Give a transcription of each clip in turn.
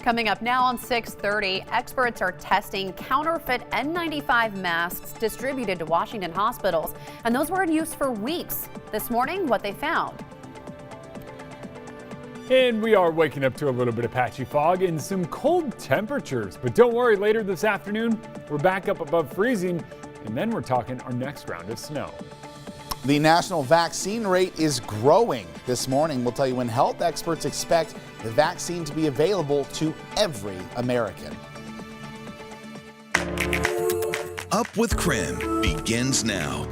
Coming up now on 6:30, experts are testing counterfeit N95 masks distributed to Washington hospitals, and those were in use for weeks. This morning, what they found. And we are waking up to a little bit of patchy fog and some cold temperatures. But don't worry, later this afternoon, we're back up above freezing, and then we're talking our next round of snow. The national vaccine rate is growing. This morning, we'll tell you when health experts expect the vaccine to be available to every American. Up with KREM begins now.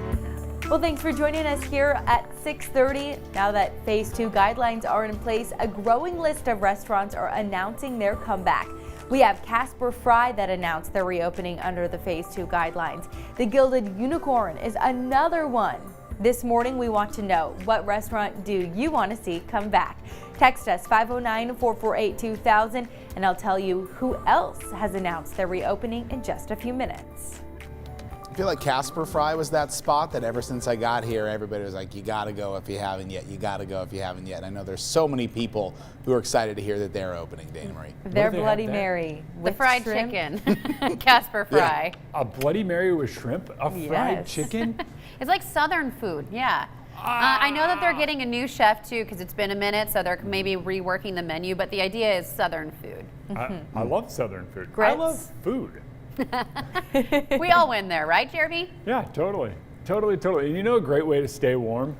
Well, thanks for joining us here at 6:30. Now that Phase 2 guidelines are in place, a growing list of restaurants are announcing their comeback. We have Casper Fry that announced their reopening under the Phase 2 guidelines. The Gilded Unicorn is another one. This morning, we want to know, what restaurant do you want to see come back? Text us 509-448-2000 and I'll tell you who else has announced their reopening in just a few minutes. I feel like Casper Fry was that spot that ever since I got here, everybody was like, you gotta go if you haven't yet, you gotta go if you haven't yet. I know there's so many people who are excited to hear that they're opening, Dana Marie. Their Bloody Mary with the fried shrimp. chicken. Casper Fry. A Bloody Mary with shrimp? A fried chicken? It's like Southern food, yeah. I know that they're getting a new chef too because it's been a minute, so they're maybe reworking the menu, but the idea is Southern food. I love Southern food. Grits. I love food. We all win there, right, Jeremy? Yeah, totally. And you know a great way to stay warm?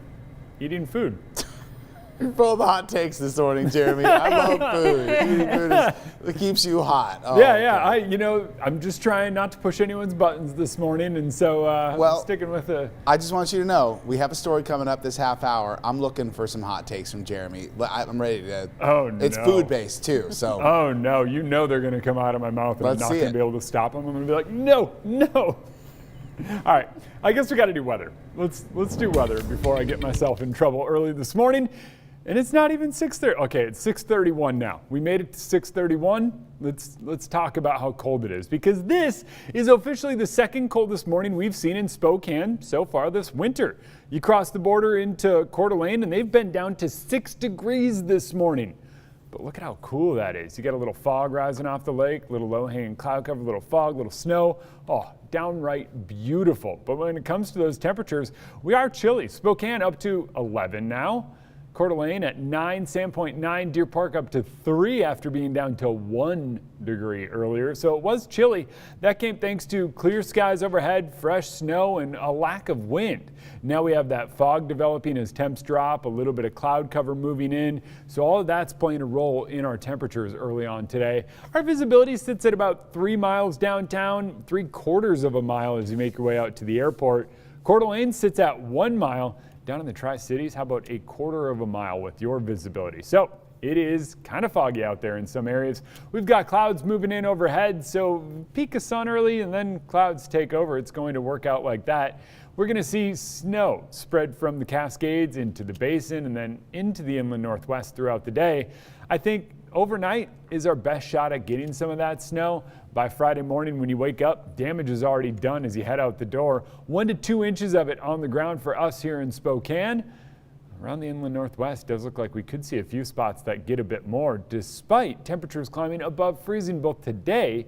Eating food. Full of hot takes this morning, Jeremy. I love food. Eating food it keeps you hot. Oh, Yeah. I'm just trying not to push anyone's buttons this morning, and so I'm sticking with it. I just want you to know, we have a story coming up this half hour. I'm looking for some hot takes from Jeremy. I'm ready to. Oh, no. It's food-based, too, so. Oh, no. You know they're going to come out of my mouth, and I'm not going to be able to stop them. I'm going to be like, no. All right, I guess we got to do weather. Let's do weather before I get myself in trouble early this morning. And it's not even 6:30. Okay, it's 6:31 now. We made it to 6:31. Let's talk about how cold it is, because this is officially the second coldest morning we've seen in Spokane so far this winter. You cross the border into Coeur d'Alene and they've been down to 6 degrees this morning. But look at how cool that is. You got a little fog rising off the lake, little low-hanging cloud cover, little fog, little snow. Oh, downright beautiful. But when it comes to those temperatures, we are chilly. Spokane up to 11 now. Coeur d'Alene at 9, Sandpoint 9, Deer Park up to 3 after being down to 1 degree earlier. So it was chilly. That came thanks to clear skies overhead, fresh snow, and a lack of wind. Now we have that fog developing as temps drop, a little bit of cloud cover moving in. So all of that's playing a role in our temperatures early on today. Our visibility sits at about 3 miles downtown, 3/4 of a mile as you make your way out to the airport. Coeur d'Alene sits at 1 mile. Down in the Tri-Cities, how about 1/4 of a mile with your visibility? So it is kind of foggy out there in some areas. We've got clouds moving in overhead, so peak of sun early and then clouds take over. It's going to work out like that. We're going to see snow spread from the Cascades into the basin and then into the inland Northwest throughout the day. I think overnight is our best shot at getting some of that snow. By Friday morning when you wake up, damage is already done as you head out the door. 1 to 2 inches of it on the ground for us here in Spokane. Around the inland Northwest, does look like we could see a few spots that get a bit more, despite temperatures climbing above freezing both today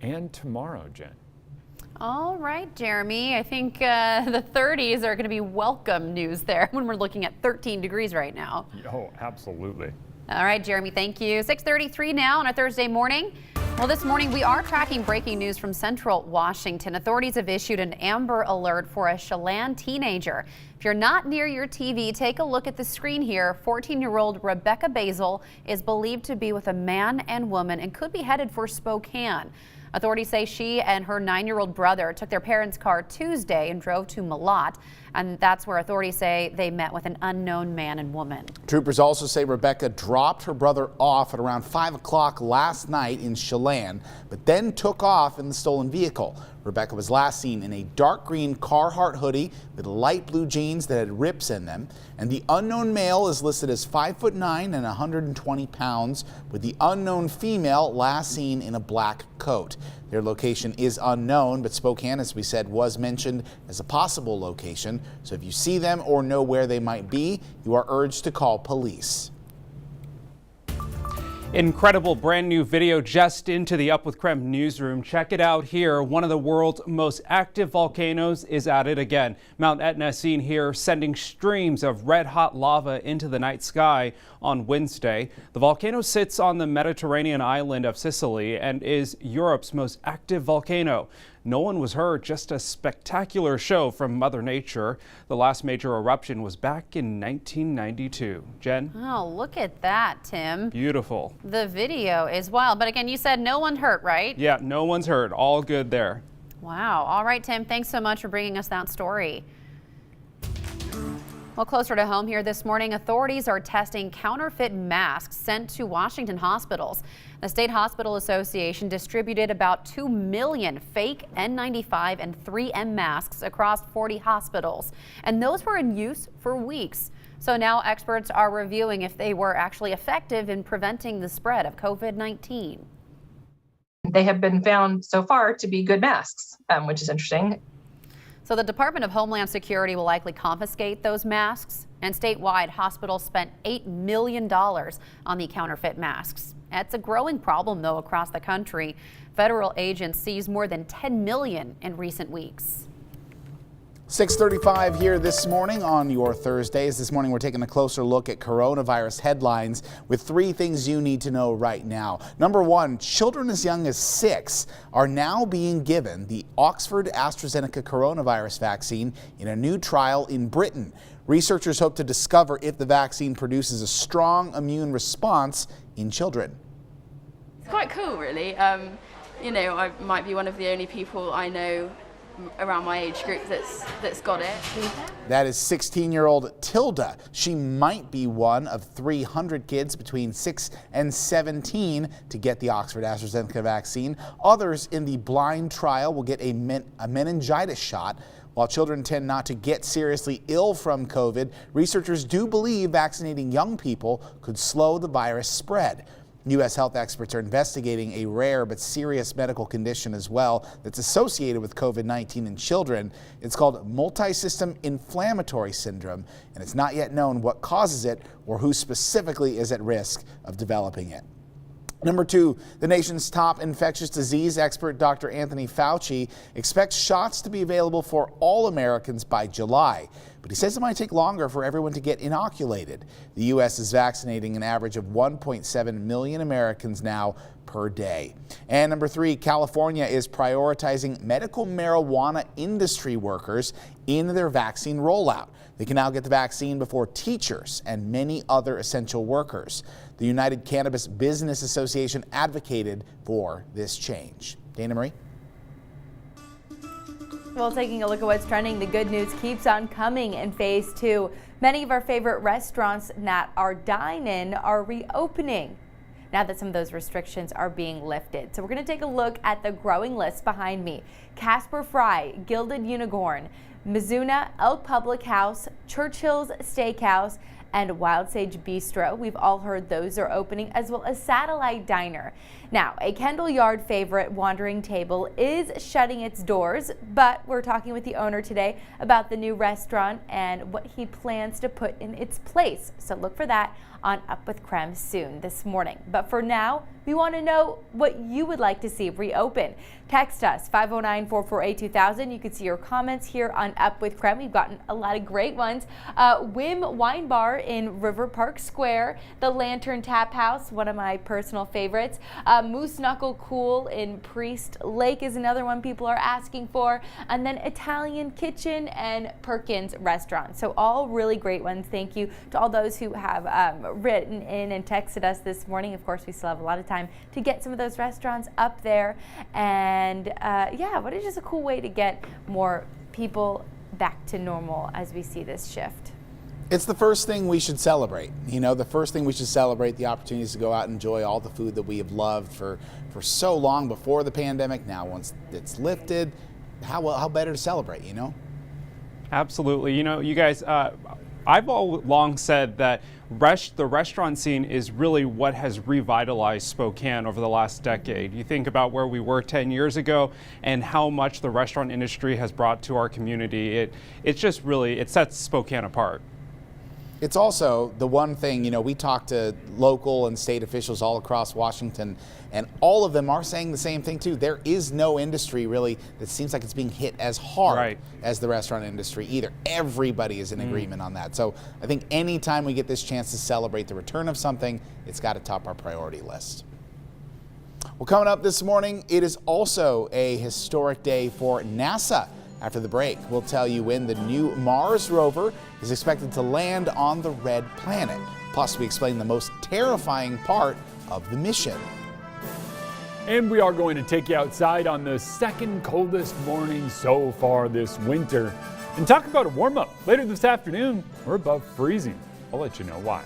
and tomorrow, Jen. All right, Jeremy. I think the 30s are going to be welcome news there when we're looking at 13 degrees right now. Oh, absolutely. All right, Jeremy, thank you. 6:33 now on a Thursday morning. Well, this morning we are tracking breaking news from Central Washington. Authorities have issued an Amber Alert for a Chelan teenager. If you're not near your TV, take a look at the screen here. 14-year-old Rebecca Basil is believed to be with a man and woman and could be headed for Spokane. Authorities say she and her 9-year-old brother took their parents' car Tuesday and drove to Malott, and that's where authorities say they met with an unknown man and woman. Troopers also say Rebecca dropped her brother off at around 5 o'clock last night in Chelan, but then took off in the stolen vehicle. Rebecca was last seen in a dark green Carhartt hoodie with light blue jeans that had rips in them. And the unknown male is listed as 5'9" and 120 pounds, with the unknown female last seen in a black coat. Their location is unknown, but Spokane, as we said, was mentioned as a possible location. So if you see them or know where they might be, you are urged to call police. Incredible brand new video just into the Up with KREM newsroom. Check it out here. One of the world's most active volcanoes is at it again. Mount Etna seen here sending streams of red hot lava into the night sky on Wednesday. The volcano sits on the Mediterranean island of Sicily and is Europe's most active volcano. No one was hurt, just a spectacular show from Mother Nature. The last major eruption was back in 1992. Jen? Oh, look at that, Tim. Beautiful. The video is wild. But again, you said no one hurt, right? Yeah, no one's hurt. All good there. Wow. All right, Tim. Thanks so much for bringing us that story. Well, closer to home here this morning, authorities are testing counterfeit masks sent to Washington hospitals. The State Hospital Association distributed about 2 million fake N95 and 3M masks across 40 hospitals, and those were in use for weeks. So now experts are reviewing if they were actually effective in preventing the spread of COVID-19. They have been found so far to be good masks, which is interesting. So the Department of Homeland Security will likely confiscate those masks, and statewide hospitals spent $8 million on the counterfeit masks. It's a growing problem, though, across the country. Federal agents seized more than 10 million in recent weeks. 6:35 here this morning on your Thursdays. This morning we're taking a closer look at coronavirus headlines with 3 things you need to know right now. Number 1, children as young as 6 are now being given the Oxford-AstraZeneca coronavirus vaccine in a new trial in Britain. Researchers hope to discover if the vaccine produces a strong immune response in children. It's quite cool, really. You know, I might be one of the only people I know around my age group that's got it. That is 16-year-old Tilda. She might be one of 300 kids between 6 and 17 to get the Oxford-AstraZeneca vaccine. Others in the blind trial will get a meningitis shot. While children tend not to get seriously ill from COVID, researchers do believe vaccinating young people could slow the virus spread. U.S. health experts are investigating a rare but serious medical condition as well that's associated with COVID-19 in children. It's called multisystem inflammatory syndrome, and it's not yet known what causes it or who specifically is at risk of developing it. Number 2, the nation's top infectious disease expert, Dr. Anthony Fauci, expects shots to be available for all Americans by July. But he says it might take longer for everyone to get inoculated. The U.S. is vaccinating an average of 1.7 million Americans now per day. And number 3, California is prioritizing medical marijuana industry workers in their vaccine rollout. They can now get the vaccine before teachers and many other essential workers. The United Cannabis Business Association advocated for this change. Dana Marie? Well, taking a look at what's trending, the good news keeps on coming in phase 2. Many of our favorite restaurants that are dine-in are reopening now that some of those restrictions are being lifted. So we're going to take a look at the growing list behind me. Casper Fry, Gilded Unicorn, Mizuna, Elk Public House, Churchill's Steakhouse, and Wild Sage Bistro. We've all heard those are opening, as well as Satellite Diner. Now, a Kendall Yard favorite, Wandering Table, is shutting its doors, but we're talking with the owner today about the new restaurant and what he plans to put in its place. So look for that on Up with KREM soon this morning. But for now, we want to know what you would like to see reopen. Text us 509-448-2000. You can see your comments here on Up with KREM. We've gotten a lot of great ones. Whim Wine Bar in River Park Square, the Lantern Tap House, one of my personal favorites. Moose Knuckle Cool in Priest Lake is another one people are asking for, and then Italian Kitchen and Perkins Restaurant. So all really great ones. Thank you to all those who have written in and texted us this morning. Of course, we still have a lot of time to get some of those restaurants up there, and yeah, what is just a cool way to get more people back to normal as we see this shift. It's the first thing we should celebrate. You know, the first thing we should celebrate, the opportunities to go out and enjoy all the food that we have loved for so long before the pandemic. Now, once it's lifted, how better to celebrate, you know? Absolutely. You know, you guys, I've all long said that the restaurant scene is really what has revitalized Spokane over the last decade. You think about where we were 10 years ago and how much the restaurant industry has brought to our community. It's just really, it sets Spokane apart. It's also the one thing, we talk to local and state officials all across Washington, and all of them are saying the same thing too. There is no industry really that seems like it's being hit as hard as the restaurant industry either. Everybody is in agreement on that. So I think anytime we get this chance to celebrate the return of something, it's got to top our priority list. Well, coming up this morning, it is also a historic day for NASA. After the break, we'll tell you when the new Mars rover is expected to land on the red planet. Plus, we explain the most terrifying part of the mission. And we are going to take you outside on the second coldest morning so far this winter and talk about a warm-up. Later this afternoon, we're above freezing. I'll let you know why.